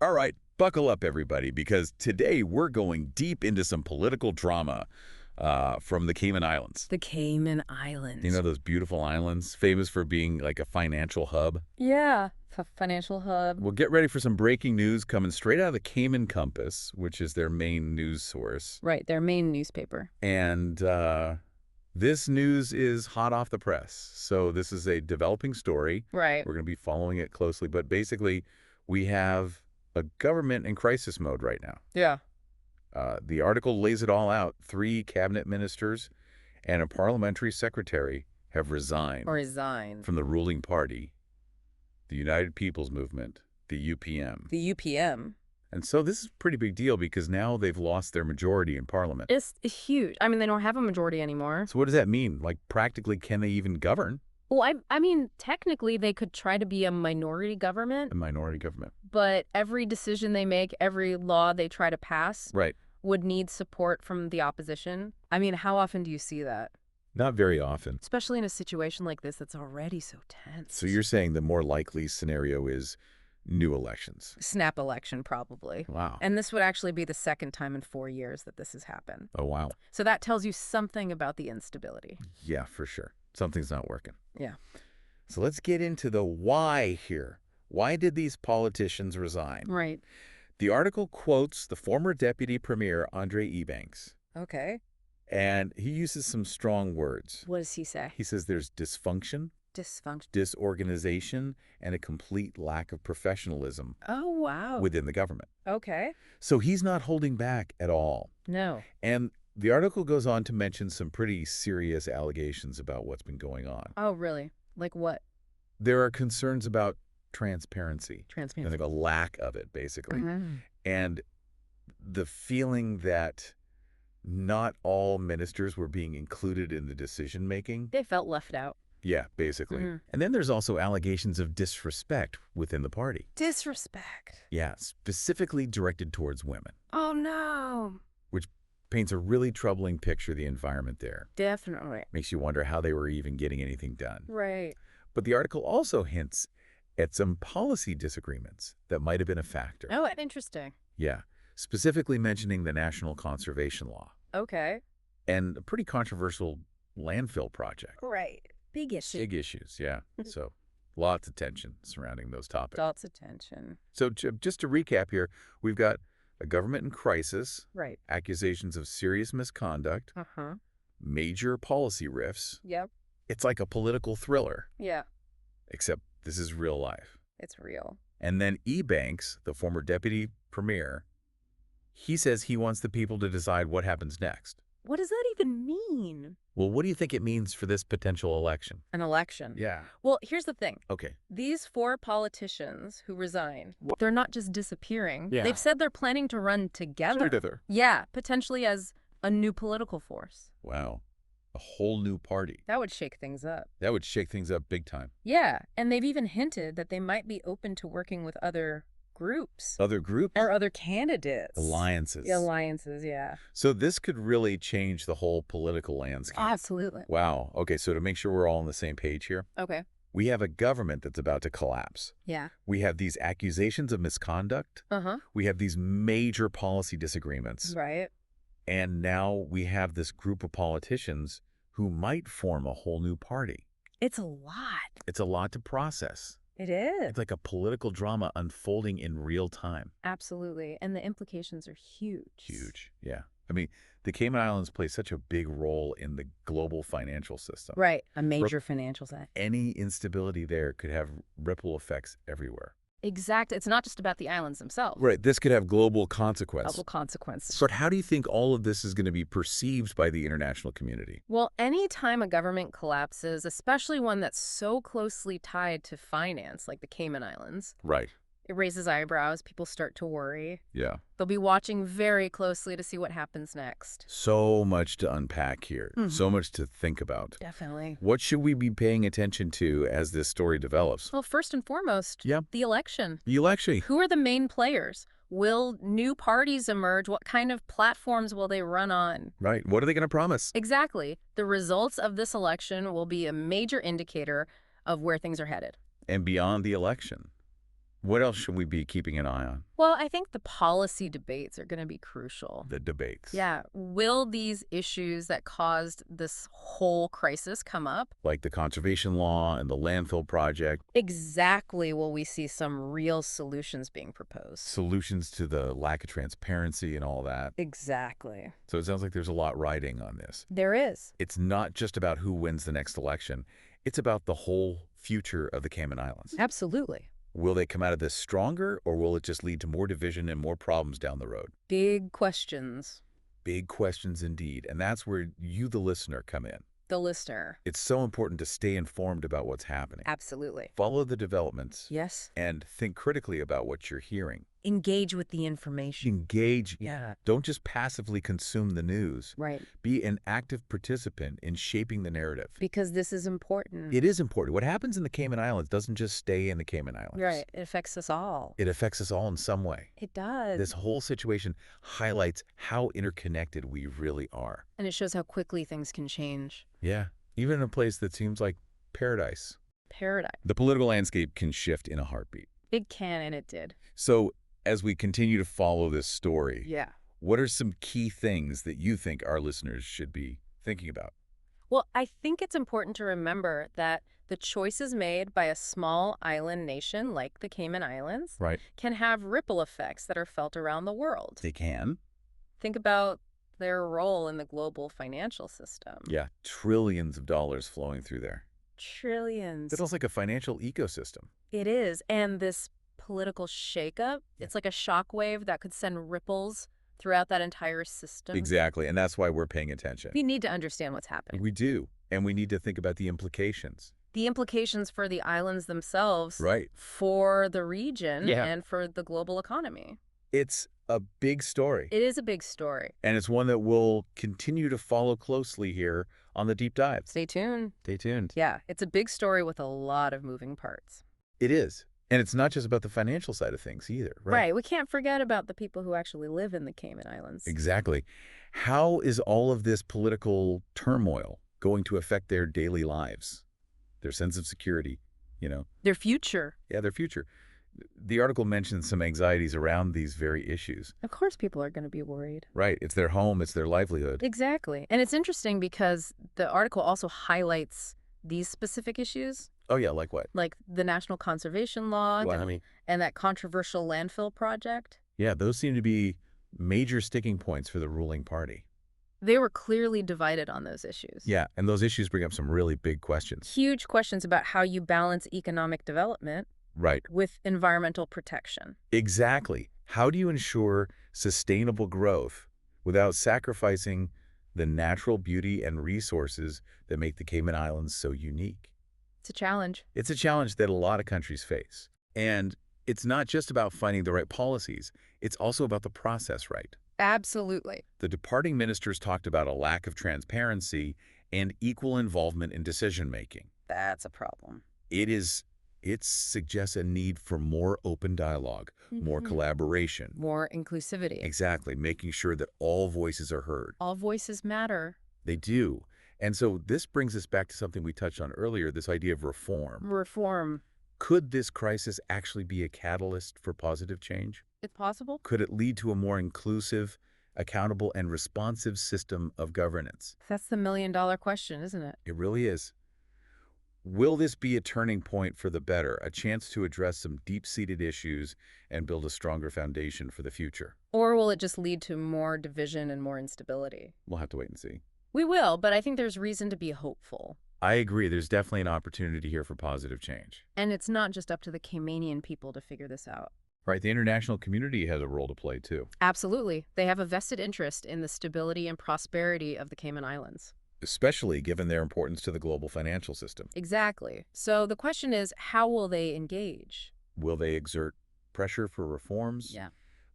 All right, buckle up, everybody, because today we're going deep into some political drama from the Cayman Islands. The Cayman Islands. You know those beautiful islands, famous for being like a financial hub? Yeah, financial hub. Well, get ready for some breaking news coming straight out of the Cayman Compass, which is their main news source. Right, their main newspaper. And this news is hot off the press. So this is a developing story. Right. We're going to be following it closely. But basically, we have a government in crisis mode right now. Yeah. The article lays it all out. 3 cabinet ministers and a parliamentary secretary have resigned from the ruling party, the United People's Movement, the UPM. The UPM. And so this is a pretty big deal because now they've lost their majority in parliament. It's huge. I mean, they don't have a majority anymore. So what does that mean? Like, practically, can they even govern? Well, I mean, technically, they could try to be a minority government. A minority government. But every decision they make, every law they try to pass would need support from the opposition. I mean, how often do you see that? Not very often. Especially in a situation like this that's already so tense. So you're saying the more likely scenario is new elections? Snap election, probably. Wow. And this would actually be the second time in 4 years that this has happened. Oh, wow. So that tells you something about the instability. Yeah, for sure. Something's not working. Yeah. So let's get into the why here. Why did these politicians resign? Right. The article quotes the former Deputy Premier, André Ebanks. Okay. And he uses some strong words. What does he say? He says there's dysfunction, disorganization, and a complete lack of professionalism. Oh, wow. Within the government. Okay. So he's not holding back at all. No. And the article goes on to mention some pretty serious allegations about what's been going on. Oh, really? Like what? There are concerns about transparency. Transparency. Like a lack of it, basically. Mm-hmm. And the feeling that not all ministers were being included in the decision-making. They felt left out. Yeah, basically. Mm-hmm. And then there's also allegations of disrespect within the party. Disrespect. Yeah, specifically directed towards women. Oh, no. Which paints a really troubling picture of the environment there. Definitely. Makes you wonder how they were even getting anything done. Right. But the article also hints at some policy disagreements that might have been a factor. Oh, interesting. Yeah, specifically mentioning the National Conservation Law. Okay. And a pretty controversial landfill project. Right. Big issue. Big issues, yeah. So lots of tension surrounding those topics. Lots of tension. So just to recap here, we've got a government in crisis. Right. Accusations of serious misconduct. Uh-huh. Major policy rifts. Yep. It's like a political thriller. Yeah. Except this is real life. It's real. And then Ebanks, the former deputy premier, he says he wants the people to decide what happens next. What does that even mean? Well, what do you think it means for this potential election? An election. Yeah. Well, here's the thing. Okay. These 4 politicians who resigned, they're not just disappearing. Yeah. They've said they're planning to run together. Yeah, potentially as a new political force. Wow. A whole new party. That would shake things up. That would shake things up big time. Yeah, and they've even hinted that they might be open to working with other groups. Other groups? Or other candidates. Alliances. Alliances, yeah. So this could really change the whole political landscape. Absolutely. Wow. Okay, so to make sure we're all on the same page here, Okay. we have a government that's about to collapse. Yeah. We have these accusations of misconduct. Uh-huh. We have these major policy disagreements. Right. And now we have this group of politicians who might form a whole new party. It's a lot. It's a lot to process. It is. It's like a political drama unfolding in real time. Absolutely. And the implications are huge. Huge, yeah. I mean, the Cayman Islands play such a big role in the global financial system. Right. A major financial sector. Any instability there could have ripple effects everywhere. Exactly. It's not just about the islands themselves. Right. This could have global consequences. Global consequences. But how do you think all of this is going to be perceived by the international community? Well, any time a government collapses, especially one that's so closely tied to finance, like the Cayman Islands, Right. it raises eyebrows. People start to worry. Yeah. They'll be watching very closely to see what happens next. So much to unpack here. So much to think about. Definitely. What should we be paying attention to as this story develops? Well, first and foremost, the election. The election. Who are the main players? Will new parties emerge? What kind of platforms will they run on? Right. What are they going to promise? Exactly. The results of this election will be a major indicator of where things are headed. And beyond the election, What else should we be keeping an eye on? Well, I think the policy debates are going to be crucial. The debates. Yeah. Will these issues that caused this whole crisis come up? Like the conservation law and the landfill project. Exactly. Will we see some real solutions being proposed? Solutions to the lack of transparency and all that. Exactly. So it sounds like there's a lot riding on this. There is. It's not just about who wins the next election. It's about the whole future of the Cayman Islands. Absolutely. Will they come out of this stronger, or will it just lead to more division and more problems down the road? Big questions. Big questions indeed. And that's where you, the listener, come in. The listener. It's so important to stay informed about what's happening. Absolutely. Follow the developments. Yes. And think critically about what you're hearing. Engage with the information. Engage. Yeah. Don't just passively consume the news. Right. Be an active participant in shaping the narrative. Because this is important. It is important. What happens in the Cayman Islands doesn't just stay in the Cayman Islands. Right. It affects us all. It affects us all in some way. It does. This whole situation highlights how interconnected we really are. And it shows how quickly things can change. Yeah. Even in a place that seems like paradise. Paradise. The political landscape can shift in a heartbeat. It can, and it did. So as we continue to follow this story, yeah, what are some key things that you think our listeners should be thinking about? Well, I think it's important to remember that the choices made by a small island nation like the Cayman Islands can have ripple effects that are felt around the world. They can. Think about their role in the global financial system. Yeah, trillions of dollars flowing through there. Trillions. It's almost like a financial ecosystem. It is. And this political shakeup, it's like a shockwave that could send ripples throughout that entire system. Exactly. And that's why we're paying attention. We need to understand what's happening. We do. And we need to think about the implications. The implications for the islands themselves. Right. For the region and for the global economy. It's a big story. It is a big story. And it's one that we'll continue to follow closely here on the Deep Dive. Stay tuned. Stay tuned. Yeah, it's a big story with a lot of moving parts. It is. And it's not just about the financial side of things either, right? Right. We can't forget about the people who actually live in the Cayman Islands. Exactly. How is all of this political turmoil going to affect their daily lives, their sense of security, you know? Their future. Yeah, their future. The article mentions some anxieties around these very issues. Of course people are going to be worried. Right. It's their home. It's their livelihood. Exactly. And it's interesting because the article also highlights these specific issues. Oh, yeah. Like what? Like the National Conservation Law and that controversial landfill project. Yeah, those seem to be major sticking points for the ruling party. They were clearly divided on those issues. Yeah, and those issues bring up some really big questions. Huge questions about how you balance economic development with environmental protection. Exactly. How do you ensure sustainable growth without sacrificing the natural beauty and resources that make the Cayman Islands so unique? It's a challenge. It's a challenge that a lot of countries face. And it's not just about finding the right policies. It's also about the process right. Absolutely. The departing ministers talked about a lack of transparency and equal involvement in decision-making. That's a problem. It suggests a need for more open dialogue, more collaboration. More inclusivity. Exactly, making sure that all voices are heard. All voices matter. They do. And so this brings us back to something we touched on earlier, this idea of reform. Reform. Could this crisis actually be a catalyst for positive change? It's possible. Could it lead to a more inclusive, accountable, and responsive system of governance? That's the million-dollar question, isn't it? It really is. Will this be a turning point for the better, a chance to address some deep-seated issues and build a stronger foundation for the future? Or will it just lead to more division and more instability? We'll have to wait and see. We will, but I think there's reason to be hopeful. I agree. There's definitely an opportunity here for positive change. And it's not just up to the Caymanian people to figure this out. Right. The international community has a role to play, too. Absolutely. They have a vested interest in the stability and prosperity of the Cayman Islands. Especially given their importance to the global financial system. Exactly. So the question is, how will they engage? Will they exert pressure for reforms? Yeah.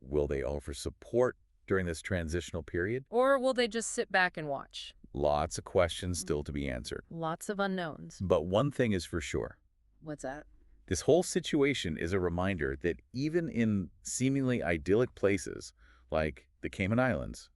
Will they offer support during this transitional period? Or will they just sit back and watch? Lots of questions still to be answered. Lots of unknowns. But one thing is for sure. What's that? This whole situation is a reminder that even in seemingly idyllic places like the Cayman Islands,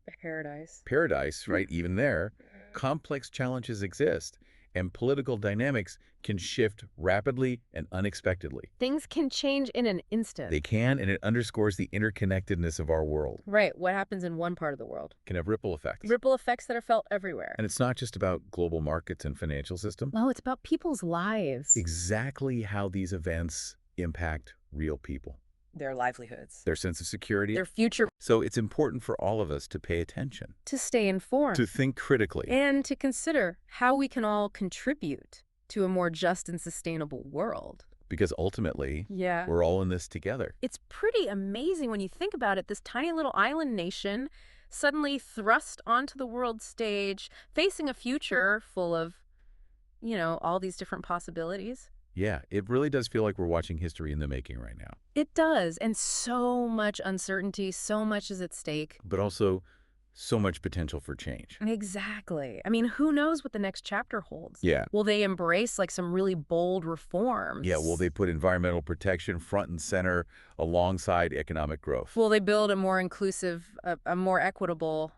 Paradise, right, even there, complex challenges exist. and political dynamics can shift rapidly and unexpectedly. Things can change in an instant. They can, and it underscores the interconnectedness of our world. Right. What happens in one part of the world Can have ripple effects. Ripple effects that are felt everywhere. And it's not just about global markets and financial system. No, it's about people's lives. Exactly how these events impact real people. Their livelihoods. Their sense of security. Their future. So it's important for all of us to pay attention. To stay informed. To think critically. And to consider how we can all contribute to a more just and sustainable world. Because ultimately, yeah, we're all in this together. It's pretty amazing when you think about it. This tiny little island nation suddenly thrust onto the world stage, facing a future full of, all these different possibilities. Yeah, it really does feel like we're watching history in the making right now. It does, and so much uncertainty, so much is at stake. But also so much potential for change. Exactly. I mean, who knows what the next chapter holds? Yeah. Will they embrace some really bold reforms? Yeah, will they put environmental protection front and center alongside economic growth? Will they build a more inclusive, a more equitable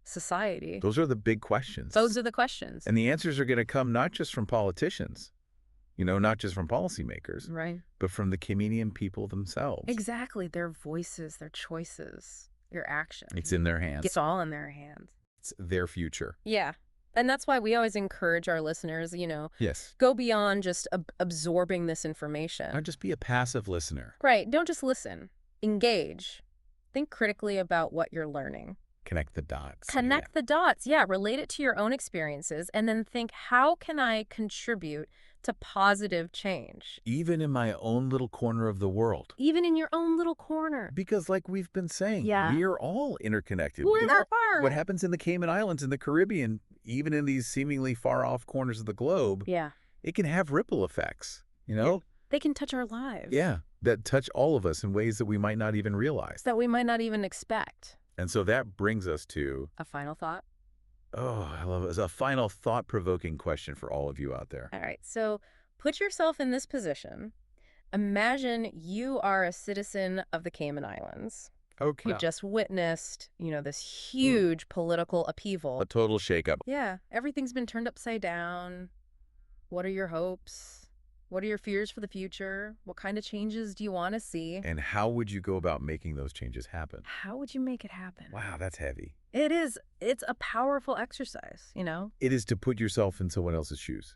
society? Those are the big questions. Those are the questions. And the answers are going to come not just from politicians, not just from policymakers, right, but from the Caymanian people themselves. Exactly. Their voices, their choices, their actions. It's in their hands. It's all in their hands. It's their future. Yeah. And that's why we always encourage our listeners, Yes. Go beyond just absorbing this information. Not just be a passive listener. Right. Don't just listen. Engage. Think critically about what you're learning. Connect the dots. Connect the dots. Yeah. Relate it to your own experiences and then think, how can I contribute to positive change? Even in my own little corner of the world. Even in your own little corner. Because like we've been saying, yeah, we are all interconnected. What happens in the Cayman Islands, in the Caribbean, even in these seemingly far-off corners of the globe, yeah, it can have ripple effects, Yeah. They can touch our lives. Yeah, that touch all of us in ways that we might not even realize. That we might not even expect. And so that brings us to a final thought. Oh, I love it. It's a final thought-provoking question for all of you out there. All right. So put yourself in this position. Imagine you are a citizen of the Cayman Islands. Okay. You've just witnessed, this huge political upheaval. A total shakeup. Yeah. Everything's been turned upside down. What are your hopes? What are your fears for the future? What kind of changes do you want to see? And how would you go about making those changes happen? How would you make it happen? Wow, that's heavy. It is. It's a powerful exercise, It is to put yourself in someone else's shoes.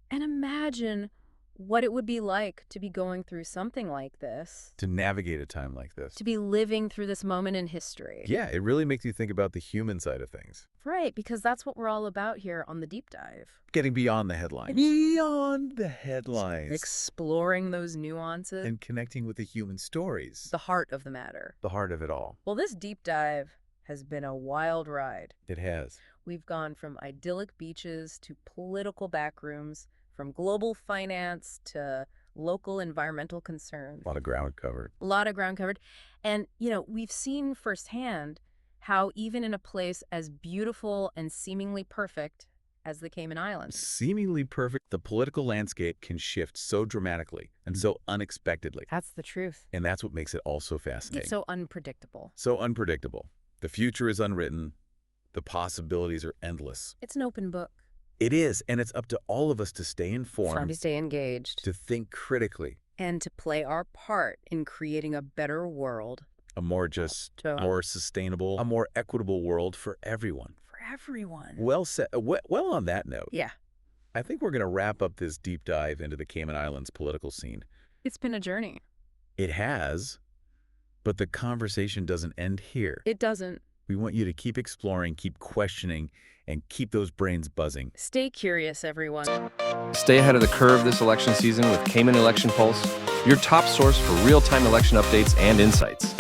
And imagine what it would be like to be going through something like this. To navigate a time like this. To be living through this moment in history. Yeah, it really makes you think about the human side of things. Right, because that's what we're all about here on the Deep Dive. Getting beyond the headlines. Beyond the headlines. Exploring those nuances. And connecting with the human stories. The heart of the matter. The heart of it all. Well, this Deep Dive has been a wild ride. It has. We've gone from idyllic beaches to political backrooms, from global finance to local environmental concerns. A lot of ground covered. A lot of ground covered. And, we've seen firsthand how even in a place as beautiful and seemingly perfect as the Cayman Islands. Seemingly perfect, the political landscape can shift so dramatically and so unexpectedly. That's the truth. And that's what makes it all so fascinating. It's so unpredictable. So unpredictable. The future is unwritten. The possibilities are endless. It's an open book. It is, and it's up to all of us to stay informed. To stay engaged. To think critically. And to play our part in creating a better world. A more just, more sustainable, a more equitable world for everyone. For everyone. Well said. Well, on that note. Yeah. I think we're going to wrap up this deep dive into the Cayman Islands political scene. It's been a journey. It has, but the conversation doesn't end here. It doesn't. We want you to keep exploring, keep questioning, and keep those brains buzzing. Stay curious, everyone. Stay ahead of the curve this election season with Cayman Election Pulse, your top source for real-time election updates and insights.